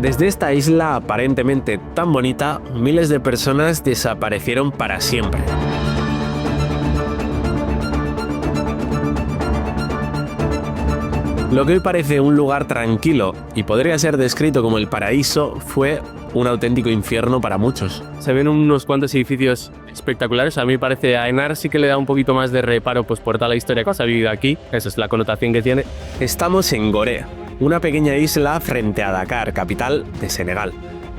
Desde esta isla aparentemente tan bonita, miles de personas desaparecieron para siempre. Lo que hoy parece un lugar tranquilo y podría ser descrito como el paraíso fue un auténtico infierno para muchos. Se ven unos cuantos edificios espectaculares. A mí parece a Henar sí que le da un poquito más de reparo pues por toda la historia que se ha vivido aquí. Esa es la connotación que tiene. Estamos en Gorée, una pequeña isla frente a Dakar, capital de Senegal,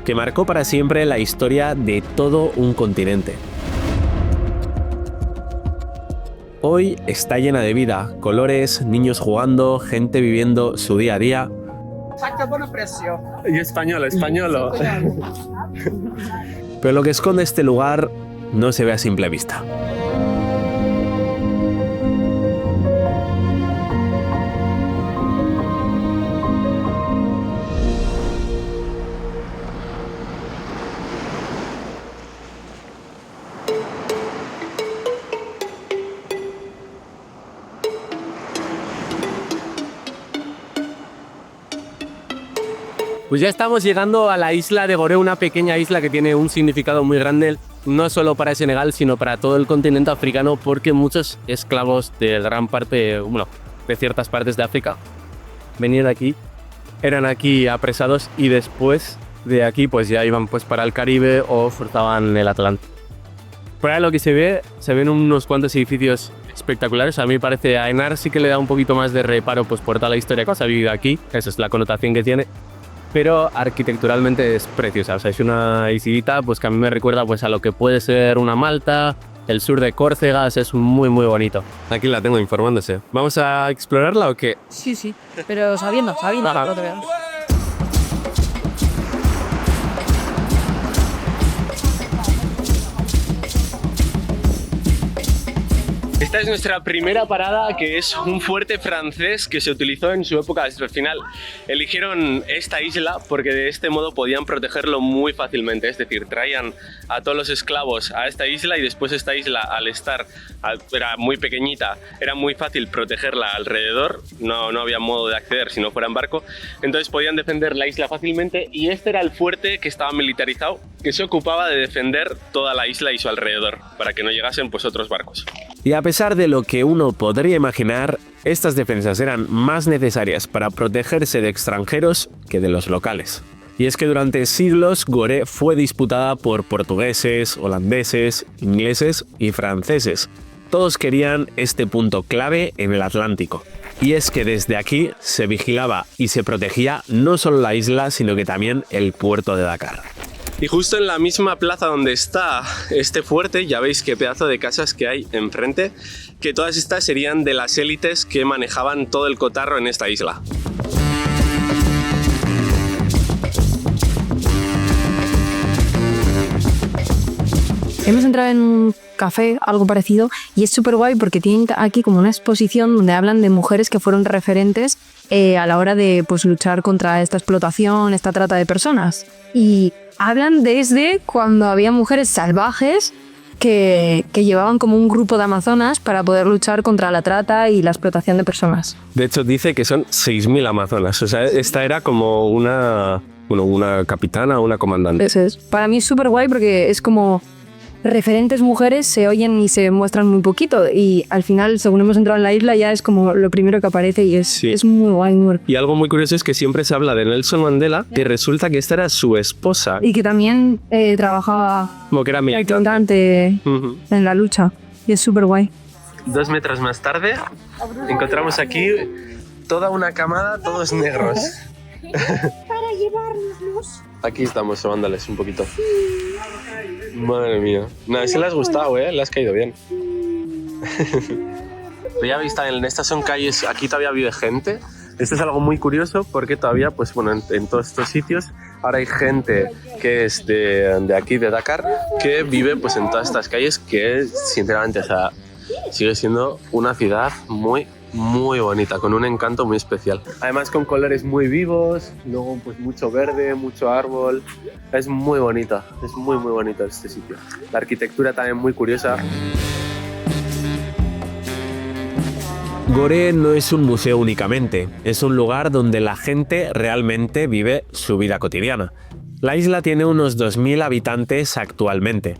que marcó para siempre la historia de todo un continente. Hoy está llena de vida, colores, niños jugando, gente viviendo su día a día. Y español. Pero lo que esconde este lugar no se ve a simple vista. Pues ya estamos llegando a la isla de Gorée, una pequeña isla que tiene un significado muy grande, no solo para Senegal, sino para todo el continente africano, porque muchos esclavos de gran parte, bueno, de ciertas partes de África, venían aquí, eran aquí apresados y después de aquí pues ya iban pues para el Caribe o forzaban el Atlántico. Por ahí lo que se ven unos cuantos edificios espectaculares. A mí parece a Henar sí que le da un poquito más de reparo pues por toda la historia que se ha vivido aquí. Esa es la connotación que tiene. Pero arquitecturalmente es preciosa. O sea, es una islita pues que a mí me recuerda pues a lo que puede ser una Malta, el sur de Córcega. Es muy bonito. Aquí la tengo informándose. ¿Vamos a explorarla o qué? Sí, pero sabiendo, no te veas. Esta es nuestra primera parada, que es un fuerte francés que se utilizó en su época al final. Eligieron esta isla porque de este modo podían protegerlo muy fácilmente, es decir, traían a todos los esclavos a esta isla y después esta isla, al estar, era muy pequeñita, era muy fácil protegerla alrededor, no había modo de acceder si no fuera en barco, entonces podían defender la isla fácilmente y este era el fuerte que estaba militarizado, que se ocupaba de defender toda la isla y su alrededor, para que no llegasen pues otros barcos. Y a pesar de lo que uno podría imaginar, estas defensas eran más necesarias para protegerse de extranjeros que de los locales. Y es que durante siglos Gorée fue disputada por portugueses, holandeses, ingleses y franceses. Todos querían este punto clave en el Atlántico. Y es que desde aquí se vigilaba y se protegía no solo la isla, sino que también el puerto de Dakar. Y justo en la misma plaza donde está este fuerte, ya veis qué pedazo de casas que hay enfrente, que todas estas serían de las élites que manejaban todo el cotarro en esta isla. Hemos entrado en un café, algo parecido, y es súper guay porque tienen aquí como una exposición donde hablan de mujeres que fueron referentes a la hora de pues, luchar contra esta explotación, esta trata de personas. Y hablan desde cuando había mujeres salvajes que llevaban como un grupo de amazonas para poder luchar contra la trata y la explotación de personas. De hecho dice que son 6.000 amazonas, o sea, esta era como una capitana o una comandante. Eso es. Para mí es súper guay porque es como referentes mujeres se oyen y se muestran muy poquito y al final, según hemos entrado en la isla, ya es como lo primero que aparece y es muy guay. Y algo muy curioso es que siempre se habla de Nelson Mandela, que resulta que esta era su esposa. Y que también trabajaba como que era militante en la lucha y es súper guay. 2 metros más tarde encontramos aquí toda una camada, todos negros. Para llevárnoslos. Aquí estamos sobándoles un poquito. Madre mía. Nada, si le has gustado, le has caído bien. Pero ya veis, en estas son calles, aquí todavía vive gente. Esto es algo muy curioso porque todavía, pues bueno, en todos estos sitios ahora hay gente que es de aquí, de Dakar, que vive pues en todas estas calles que sinceramente, o sea, sigue siendo una ciudad muy bonita, con un encanto muy especial. Además con colores muy vivos, luego pues mucho verde, mucho árbol. Es muy bonita, es muy bonito este sitio. La arquitectura también muy curiosa. Gorée no es un museo únicamente, es un lugar donde la gente realmente vive su vida cotidiana. La isla tiene unos 2000 habitantes actualmente,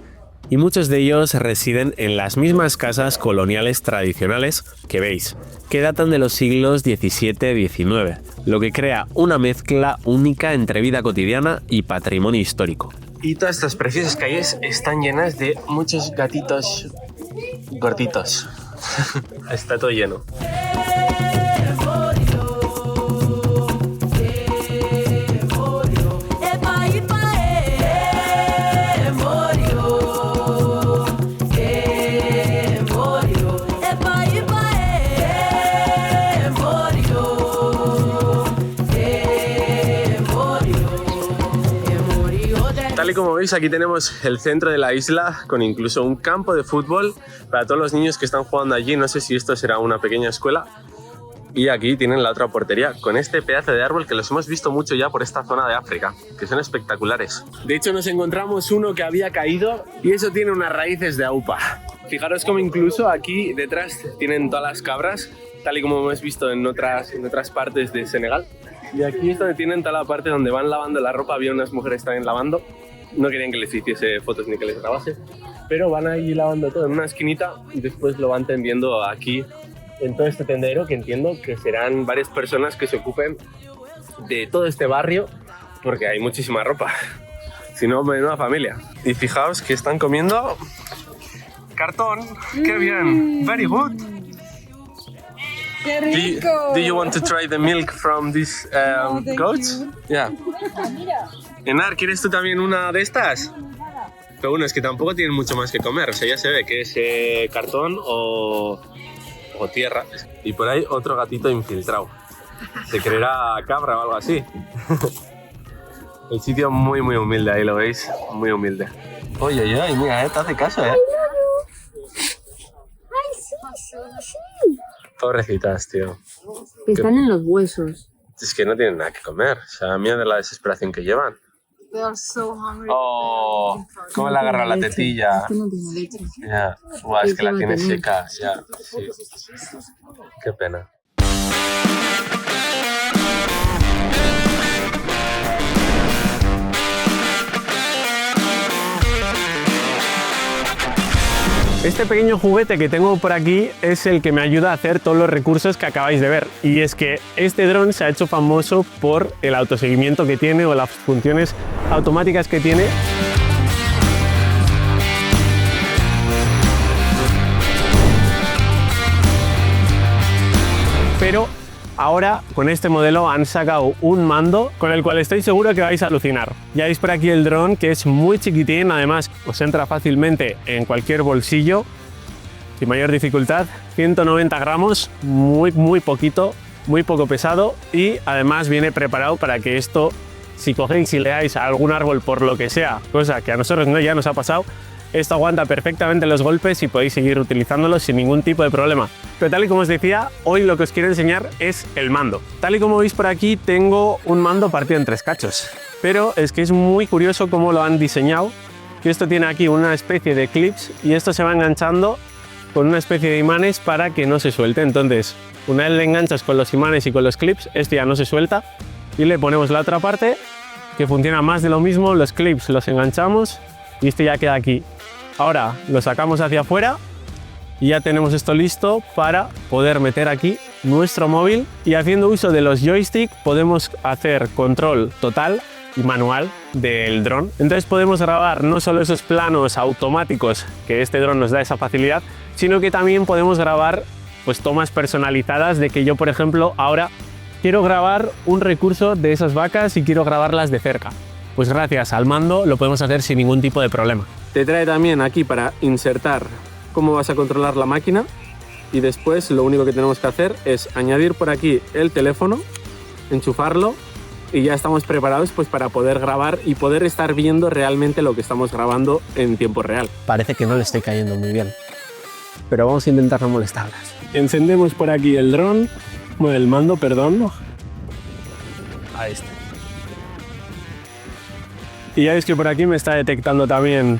y muchos de ellos residen en las mismas casas coloniales tradicionales que veis, que datan de los siglos XVII y XIX, lo que crea una mezcla única entre vida cotidiana y patrimonio histórico. Y todas estas preciosas calles están llenas de muchos gatitos gorditos. Está todo lleno. Tal y como veis, aquí tenemos el centro de la isla con incluso un campo de fútbol para todos los niños que están jugando allí. No sé si esto será una pequeña escuela. Y aquí tienen la otra portería con este pedazo de árbol que los hemos visto mucho ya por esta zona de África, que son espectaculares. De hecho, nos encontramos uno que había caído y eso tiene unas raíces de aupa. Fijaros como incluso aquí detrás tienen todas las cabras, tal y como hemos visto en otras partes de Senegal. Y aquí es donde tienen toda la parte donde van lavando la ropa. Había unas mujeres también lavando. No querían que les hiciese fotos ni que les grabase, pero van ahí lavando todo en una esquinita y después lo van tendiendo aquí en todo este tendero, que entiendo que serán varias personas que se ocupen de todo este barrio, porque hay muchísima ropa. Si no, menuda familia. Y fijaos que están comiendo cartón. ¡Qué bien! Very good. ¡Qué rico! Do you want to try the milk from these goats? Yeah. Enar, ¿quieres tú también una de estas? Pero bueno, es que tampoco tienen mucho más que comer. O sea, ya se ve que es cartón o tierra. Y por ahí otro gatito infiltrado. Se creerá cabra o algo así. El sitio muy humilde, ahí lo veis. Muy humilde. Oye, mira, te hace caso, ¡Ay, sí! Pobrecitas, tío. Están en los huesos. Es que no tienen nada que comer. O sea, mira de la desesperación que llevan. They are so hungry. Oh, cómo le agarra la tetilla. Este no tiene leche. Ya, es que la tiene seca. Ya, sí. Qué pena. Este pequeño juguete que tengo por aquí es el que me ayuda a hacer todos los recursos que acabáis de ver. Y es que este dron se ha hecho famoso por el autoseguimiento que tiene o las funciones automáticas que tiene. Pero ahora con este modelo han sacado un mando con el cual estoy seguro que vais a alucinar. Ya veis por aquí el dron, que es muy chiquitín, además os entra fácilmente en cualquier bolsillo sin mayor dificultad. 190 gramos, muy poquito, muy poco pesado, y además viene preparado para que esto, si cogéis y le dais a algún árbol por lo que sea, cosa que a nosotros no ya nos ha pasado, esto aguanta perfectamente los golpes y podéis seguir utilizándolo sin ningún tipo de problema. Pero tal y como os decía, hoy lo que os quiero enseñar es el mando. Tal y como veis por aquí, tengo un mando partido en 3 cachos. Pero es que es muy curioso cómo lo han diseñado, que esto tiene aquí una especie de clips y esto se va enganchando con una especie de imanes para que no se suelte. Entonces, una vez le enganchas con los imanes y con los clips, este ya no se suelta, y le ponemos la otra parte que funciona más de lo mismo. Los clips los enganchamos y este ya queda aquí. Ahora lo sacamos hacia afuera y ya tenemos esto listo para poder meter aquí nuestro móvil, y haciendo uso de los joystick podemos hacer control total y manual del dron. Entonces podemos grabar no solo esos planos automáticos que este dron nos da esa facilidad, sino que también podemos grabar pues tomas personalizadas de que yo, por ejemplo, ahora quiero grabar un recurso de esas vacas y quiero grabarlas de cerca. Pues gracias al mando lo podemos hacer sin ningún tipo de problema. Te trae también aquí para insertar cómo vas a controlar la máquina, y después lo único que tenemos que hacer es añadir por aquí el teléfono, enchufarlo y ya estamos preparados pues para poder grabar y poder estar viendo realmente lo que estamos grabando en tiempo real. Parece que no le estoy cayendo muy bien, pero vamos a intentar no molestarlas. Encendemos por aquí el dron, bueno, el mando, perdón. Ahí está. Y ya veis que por aquí me está detectando también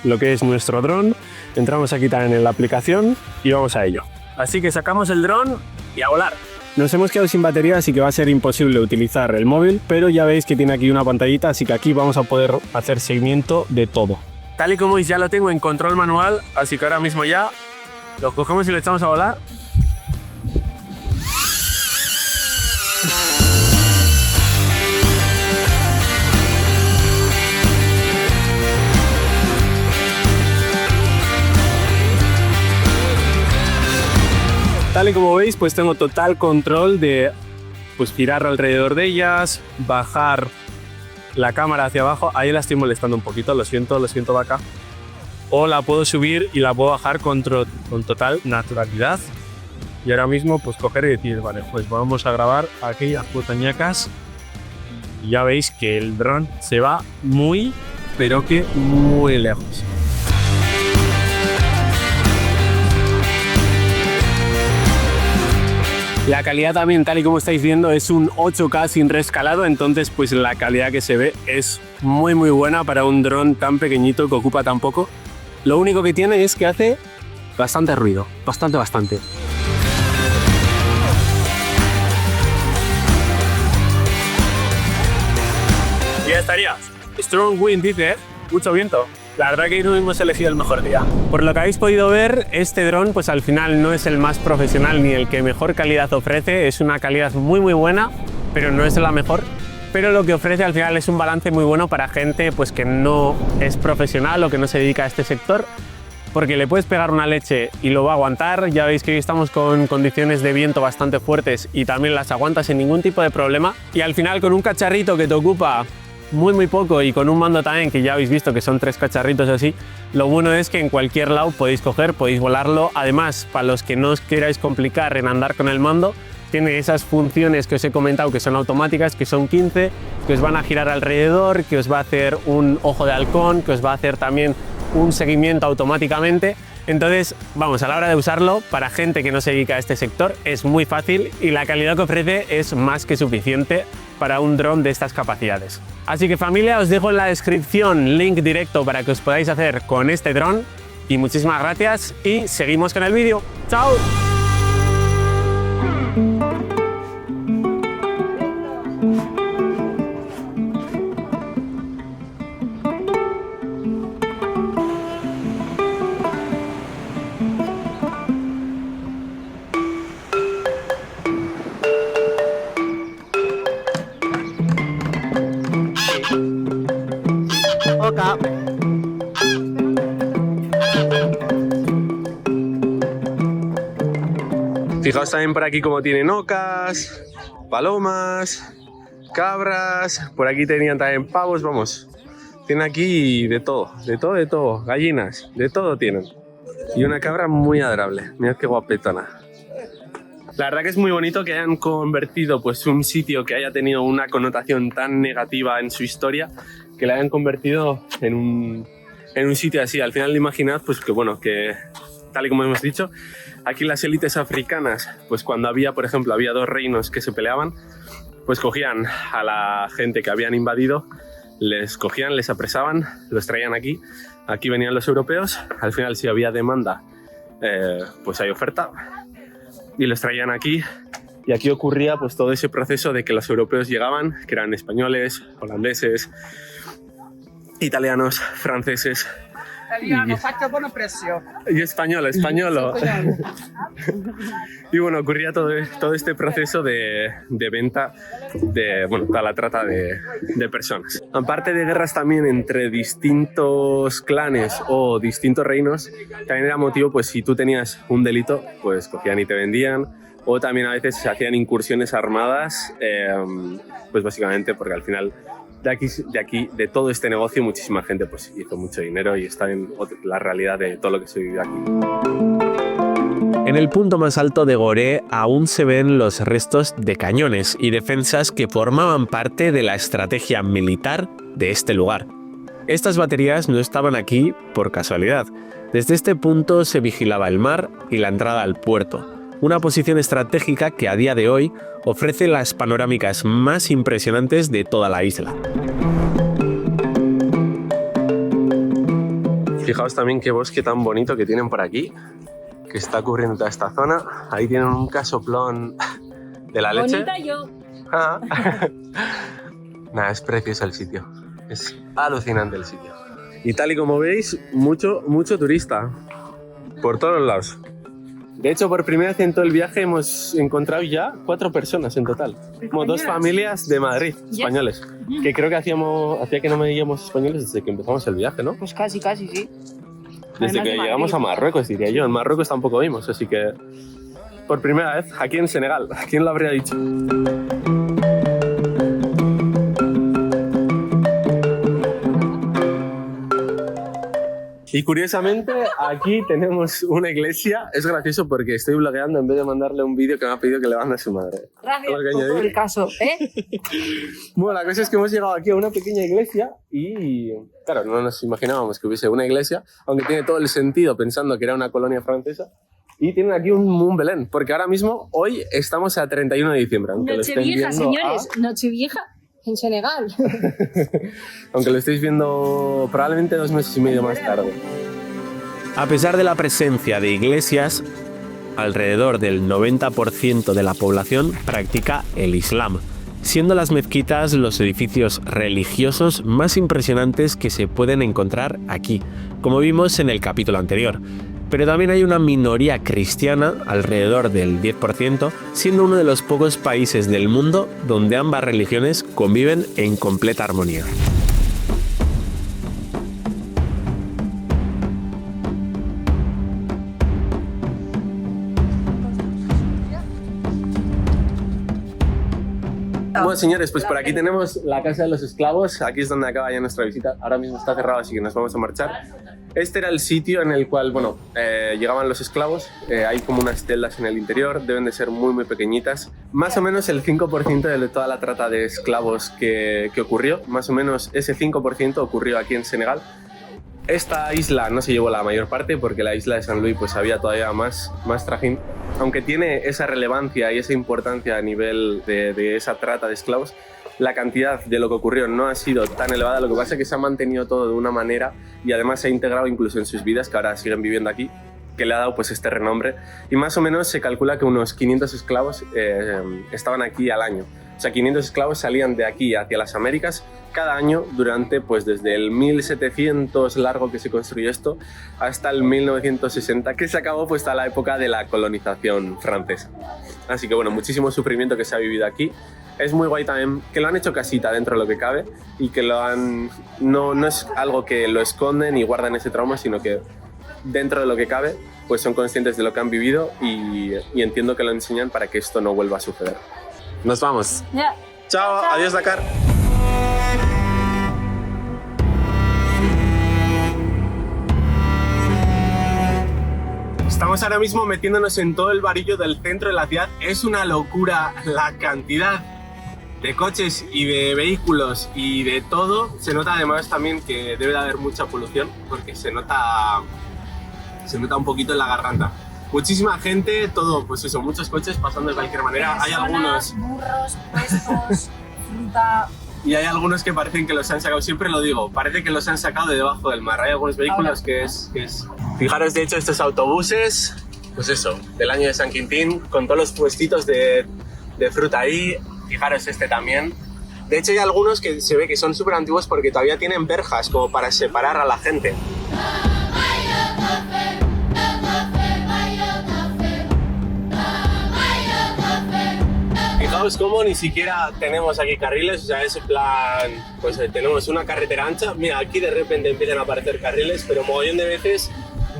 lo que es nuestro dron. Entramos aquí también en la aplicación y vamos a ello. Así que sacamos el dron y a volar. Nos hemos quedado sin batería, así que va a ser imposible utilizar el móvil, pero ya veis que tiene aquí una pantallita, así que aquí vamos a poder hacer seguimiento de todo. Tal y como veis, ya lo tengo en control manual, así que ahora mismo ya lo cogemos y lo echamos a volar. Tal y como veis, pues tengo total control de pues girar alrededor de ellas, bajar la cámara hacia abajo. Ahí la estoy molestando un poquito, lo siento vaca. O la puedo subir y la puedo bajar con total naturalidad. Y ahora mismo pues coger y decir, vale, pues vamos a grabar aquellas montañacas. Y ya veis que el dron se va muy, pero que muy lejos. La calidad también, tal y como estáis viendo, es un 8K sin rescalado, entonces pues la calidad que se ve es muy buena para un dron tan pequeñito que ocupa tan poco. Lo único que tiene es que hace bastante ruido, bastante. Y ya estaría. Strong wind dice, mucho viento. La verdad que no hemos elegido el mejor día. Por lo que habéis podido ver, este dron pues al final no es el más profesional ni el que mejor calidad ofrece. Es una calidad muy buena, pero no es la mejor. Pero lo que ofrece al final es un balance muy bueno para gente pues que no es profesional o que no se dedica a este sector, porque le puedes pegar una leche y lo va a aguantar. Ya veis que hoy estamos con condiciones de viento bastante fuertes y también las aguanta sin ningún tipo de problema. Y al final con un cacharrito que te ocupa muy poco y con un mando también que ya habéis visto que son 3 cacharritos así, lo bueno es que en cualquier lado podéis coger, podéis volarlo. Además, para los que no os queráis complicar en andar con el mando, tiene esas funciones que os he comentado que son automáticas, que son 15, que os van a girar alrededor, que os va a hacer un ojo de halcón, que os va a hacer también un seguimiento automáticamente. Entonces, vamos, a la hora de usarlo, para gente que no se dedica a este sector, es muy fácil y la calidad que ofrece es más que suficiente para un dron de estas capacidades. Así que familia, os dejo en la descripción link directo para que os podáis hacer con este dron y muchísimas gracias y seguimos con el vídeo. ¡Chao! Fijaos también por aquí como tienen ocas, palomas, cabras, por aquí tenían también pavos, vamos. Tienen aquí de todo, gallinas, de todo tienen. Y una cabra muy adorable, mirad qué guapetona. La verdad que es muy bonito que hayan convertido pues un sitio que haya tenido una connotación tan negativa en su historia, que la hayan convertido en un sitio así. Al final imaginad pues que bueno, que tal y como hemos dicho, aquí las élites africanas, pues cuando había, por ejemplo, había 2 reinos que se peleaban, pues cogían a la gente que habían invadido, les cogían, les apresaban, los traían aquí, aquí venían los europeos, al final si había demanda, pues hay oferta, y los traían aquí, y aquí ocurría pues todo ese proceso de que los europeos llegaban, que eran españoles, holandeses, italianos, franceses, y español. Y bueno, ocurría todo este proceso de venta, de bueno, toda la trata de personas. Aparte de guerras también entre distintos clanes o distintos reinos, también era motivo, pues si tú tenías un delito, pues cogían y te vendían, o también a veces se hacían incursiones armadas, pues básicamente porque al final de todo este negocio muchísima gente pues hizo mucho dinero y está en la realidad de todo lo que se vive aquí. En el punto más alto de Gorée aún se ven los restos de cañones y defensas que formaban parte de la estrategia militar de este lugar. Estas baterías no estaban aquí por casualidad. Desde este punto se vigilaba el mar y la entrada al puerto, una posición estratégica que a día de hoy ofrece las panorámicas más impresionantes de toda la isla. Fijaos también qué bosque tan bonito que tienen por aquí, que está cubriendo toda esta zona. Ahí tienen un casoplón de la leche. Bonita yo. Ah. Nada, es precioso el sitio. Es alucinante el sitio. Y tal y como veis, mucho turista. Por todos lados. De hecho, por primera vez en todo el viaje hemos encontrado ya 4 personas en total. Como 2 familias de Madrid, españoles. Que creo que hacía que no veíamos españoles desde que empezamos el viaje, ¿no? Pues casi, sí. Desde que llegamos a Marruecos, diría yo. En Marruecos tampoco vimos, así que... Por primera vez, aquí en Senegal. ¿Quién lo habría dicho? Y curiosamente, aquí tenemos una iglesia. Es gracioso porque estoy blogueando en vez de mandarle un vídeo que me ha pedido que le mande a su madre. Gracias ¿Algo que por añadir? el caso, ¿eh? Bueno, la cosa es que hemos llegado aquí a una pequeña iglesia y, claro, no nos imaginábamos que hubiese una iglesia, aunque tiene todo el sentido pensando que era una colonia francesa. Y tienen aquí un Belén, porque ahora mismo, hoy estamos a 31 de diciembre. Aunque Nochevieja, señores, Nochevieja en Senegal. Aunque lo estéis viendo probablemente 2 meses y medio más tarde. A pesar de la presencia de iglesias, alrededor del 90% de la población practica el Islam, siendo las mezquitas los edificios religiosos más impresionantes que se pueden encontrar aquí, como vimos en el capítulo anterior. Pero también hay una minoría cristiana, alrededor del 10%, siendo uno de los pocos países del mundo donde ambas religiones conviven en completa armonía. Bueno, señores, pues por aquí tenemos la Casa de los Esclavos. Aquí es donde acaba ya nuestra visita. Ahora mismo está cerrado, así que nos vamos a marchar. Este era el sitio en el cual, bueno, llegaban los esclavos. Hay como unas celdas en el interior, deben de ser muy pequeñitas. Más o menos el 5% de toda la trata de esclavos que ocurrió, más o menos ese 5% ocurrió aquí en Senegal. Esta isla no se llevó la mayor parte porque la isla de San Luis pues había todavía más trajín. Aunque tiene esa relevancia y esa importancia a nivel de esa trata de esclavos, la cantidad de lo que ocurrió no ha sido tan elevada. Lo que pasa es que se ha mantenido todo de una manera y además se ha integrado incluso en sus vidas, que ahora siguen viviendo aquí, que le ha dado pues este renombre. Y más o menos se calcula que unos 500 esclavos estaban aquí al año. O sea, 500 esclavos salían de aquí hacia las Américas cada año durante, pues desde el 1700 largo que se construyó esto hasta el 1960 que se acabó pues a la época de la colonización francesa. Así que bueno, muchísimo sufrimiento que se ha vivido aquí. Es muy guay también que lo han hecho casita dentro de lo que cabe y que lo han... No es algo que lo esconden y guardan ese trauma, sino que dentro de lo que cabe pues son conscientes de lo que han vivido y entiendo que lo enseñan para que esto no vuelva a suceder. Nos vamos. Ya. Chao, adiós Dakar. Estamos ahora mismo metiéndonos en todo el varillo del centro de la ciudad. Es una locura la cantidad de coches y de vehículos y de todo. Se nota además también que debe de haber mucha polución porque se nota un poquito en la garganta. Muchísima gente, todo, pues eso, muchos coches pasando de cualquier manera. Hay algunos... burros, puestos, fruta... Y hay algunos que parecen que los han sacado, siempre lo digo, parece que los han sacado de debajo del mar. Hay algunos vehículos que es... Fijaros, de hecho, estos autobuses, pues eso, del año de San Quintín, con todos los puestitos de fruta ahí. Fijaros este también. De hecho, hay algunos que se ve que son súper antiguos porque todavía tienen verjas como para separar a la gente. Fijaos cómo ni siquiera tenemos aquí carriles, o sea, es en plan, pues tenemos una carretera ancha. Mira, aquí de repente empiezan a aparecer carriles, pero mogollón de veces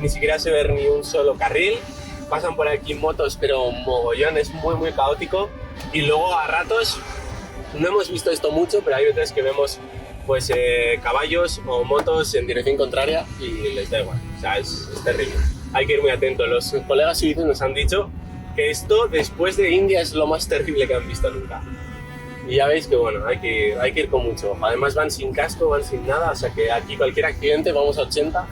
ni siquiera se ve ni un solo carril. Pasan por aquí motos, pero mogollón, es muy caótico. Y luego a ratos, no hemos visto esto mucho, pero hay veces que vemos pues caballos o motos en dirección contraria y les da igual, o sea, es terrible. Hay que ir muy atentos. Los colegas suizos nos han dicho que esto, después de India, es lo más terrible que han visto nunca. Y ya veis que bueno, hay que ir con mucho ojo. Además van sin casco, van sin nada, o sea que aquí cualquier accidente, vamos a 80,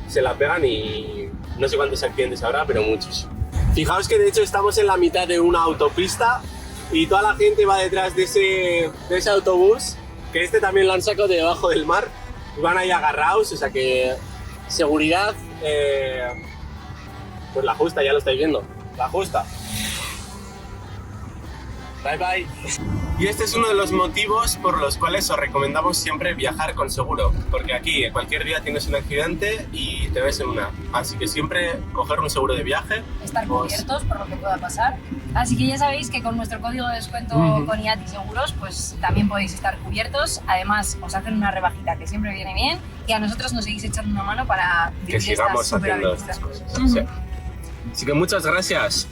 se la pegan y no sé cuántos accidentes habrá, pero muchos. Fijaos que de hecho estamos en la mitad de una autopista y toda la gente va detrás de ese autobús, que este también lo han sacado de debajo del mar, y van ahí agarrados, o sea que seguridad... Pues la justa, ya lo estáis viendo. La justa. Bye bye. Y este es uno de los motivos por los cuales os recomendamos siempre viajar con seguro, porque aquí cualquier día tienes un accidente y te ves en una. Así que siempre coger un seguro de viaje. Estar cubiertos por lo que pueda pasar. Así que ya sabéis que con nuestro código de descuento con IATI Seguros, pues también podéis estar cubiertos. Además, os hacen una rebajita que siempre viene bien y a nosotros nos seguís echando una mano para que sigamos haciendo estas cosas. Sí. Así que muchas gracias.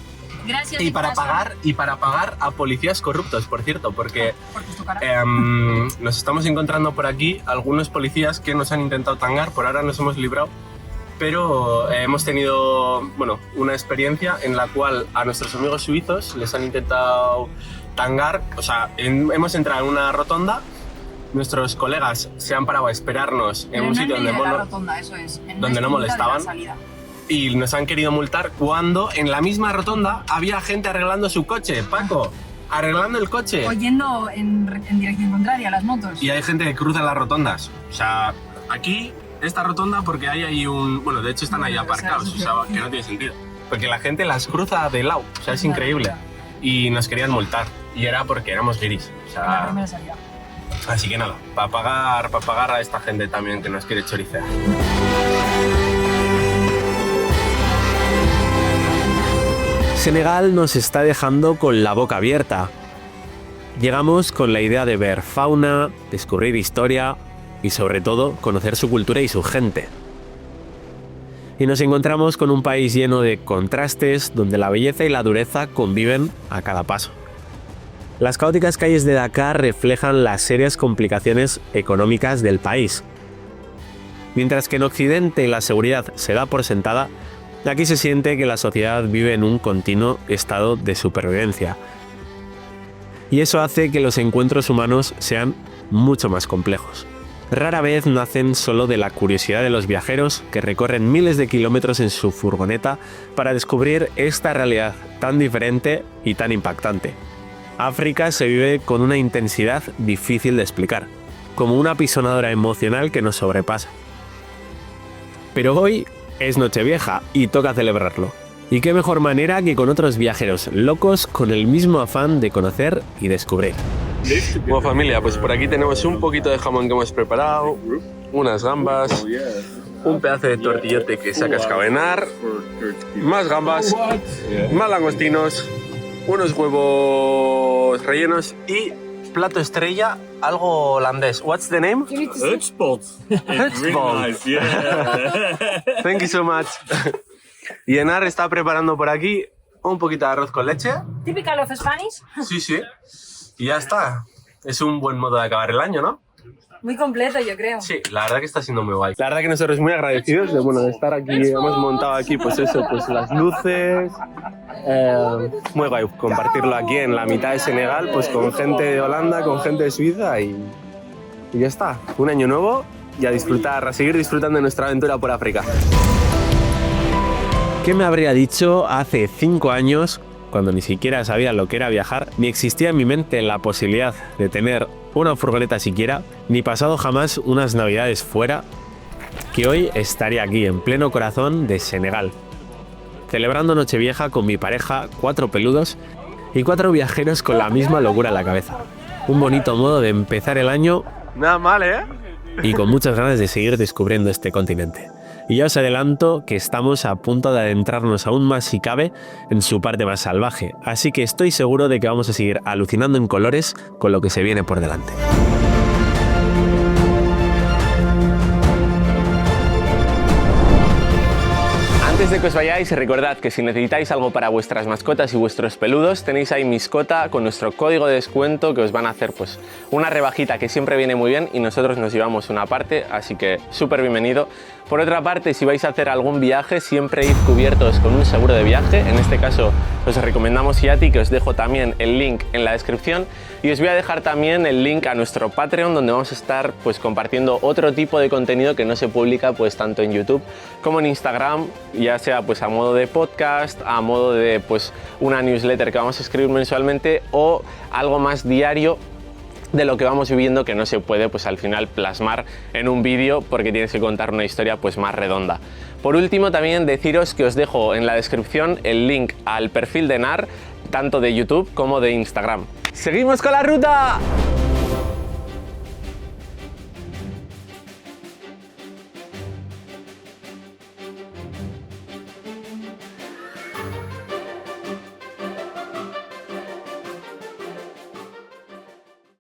Gracias. Y para pagar a policías corruptos, por cierto, porque nos estamos encontrando por aquí algunos policías que nos han intentado tangar. Por ahora nos hemos librado, pero hemos tenido, bueno, una experiencia en la cual a nuestros amigos suizos les han intentado tangar. O sea, hemos entrado en una rotonda, nuestros colegas se han parado a esperarnos en un sitio donde no molestaban. Y nos han querido multar cuando en la misma rotonda había gente arreglando su coche. Paco, arreglando el coche. O yendo en dirección contraria, las motos. Y hay gente que cruza las rotondas. O sea, aquí, esta rotonda, porque hay un... Bueno, de hecho están ahí aparcados, o sea, que no tiene sentido. Porque la gente las cruza de lado, o sea, es increíble. Y nos querían multar. Y era porque éramos guiris. O sea, la primera salida. Así que nada, para pagar a esta gente también que nos quiere choricear. Senegal nos está dejando con la boca abierta. Llegamos con la idea de ver fauna, descubrir historia y sobre todo conocer su cultura y su gente. Y nos encontramos con un país lleno de contrastes donde la belleza y la dureza conviven a cada paso. Las caóticas calles de Dakar reflejan las serias complicaciones económicas del país. Mientras que en Occidente la seguridad se da por sentada, aquí se siente que la sociedad vive en un continuo estado de supervivencia. Y eso hace que los encuentros humanos sean mucho más complejos. Rara vez nacen solo de la curiosidad de los viajeros que recorren miles de kilómetros en su furgoneta para descubrir esta realidad tan diferente y tan impactante. África se vive con una intensidad difícil de explicar, como una apisonadora emocional que nos sobrepasa. Pero hoy es Nochevieja y toca celebrarlo. Y qué mejor manera que con otros viajeros locos con el mismo afán de conocer y descubrir. Bueno, familia, pues por aquí tenemos un poquito de jamón que hemos preparado, unas gambas, un pedazo de tortillote que se ha cascado en ar, más gambas, más langostinos, unos huevos rellenos y plato estrella, algo holandés. What's the name? Hutspot. It's really nice, yeah. Thank you so much. Y Enar está preparando por aquí un poquito de arroz con leche. Typical of Spanish. Sí, sí. Y ya está. Es un buen modo de acabar el año, ¿no? Muy completo, yo creo. Sí, la verdad que está siendo muy guay. La verdad que nosotros muy agradecidos de estar aquí. Hemos montado aquí, pues eso, pues las luces. Muy guay compartirlo aquí en la mitad de Senegal, pues con gente de Holanda, con gente de Suiza y ya está. Un año nuevo y a disfrutar, a seguir disfrutando de nuestra aventura por África. ¿Qué me habría dicho hace 5 años, cuando ni siquiera sabía lo que era viajar, ni existía en mi mente la posibilidad de tener una furgoneta siquiera, ni pasado jamás unas navidades fuera, que hoy estaría aquí en pleno corazón de Senegal, celebrando Nochevieja con mi pareja, 4 peludos y 4 viajeros con la misma locura en la cabeza? Un bonito modo de empezar el año. Nada mal, ¿eh? Y con muchas ganas de seguir descubriendo este continente. Y ya os adelanto que estamos a punto de adentrarnos aún más, si cabe, en su parte más salvaje, así que estoy seguro de que vamos a seguir alucinando en colores con lo que se viene por delante. Antes de que os vayáis, recordad que si necesitáis algo para vuestras mascotas y vuestros peludos, tenéis ahí Miscota con nuestro código de descuento que os van a hacer pues una rebajita que siempre viene muy bien y nosotros nos llevamos una parte, así que súper bienvenido. Por otra parte, si vais a hacer algún viaje, siempre id cubiertos con un seguro de viaje. En este caso os recomendamos IATI, que os dejo también el link en la descripción, y os voy a dejar también el link a nuestro Patreon, donde vamos a estar pues compartiendo otro tipo de contenido que no se publica pues tanto en YouTube como en Instagram, ya sea pues a modo de podcast, a modo de pues una newsletter que vamos a escribir mensualmente o algo más diario de lo que vamos viviendo que no se puede pues al final plasmar en un vídeo porque tienes que contar una historia pues más redonda. Por último también deciros que os dejo en la descripción el link al perfil de Nar, tanto de YouTube como de Instagram. ¡Seguimos con la ruta!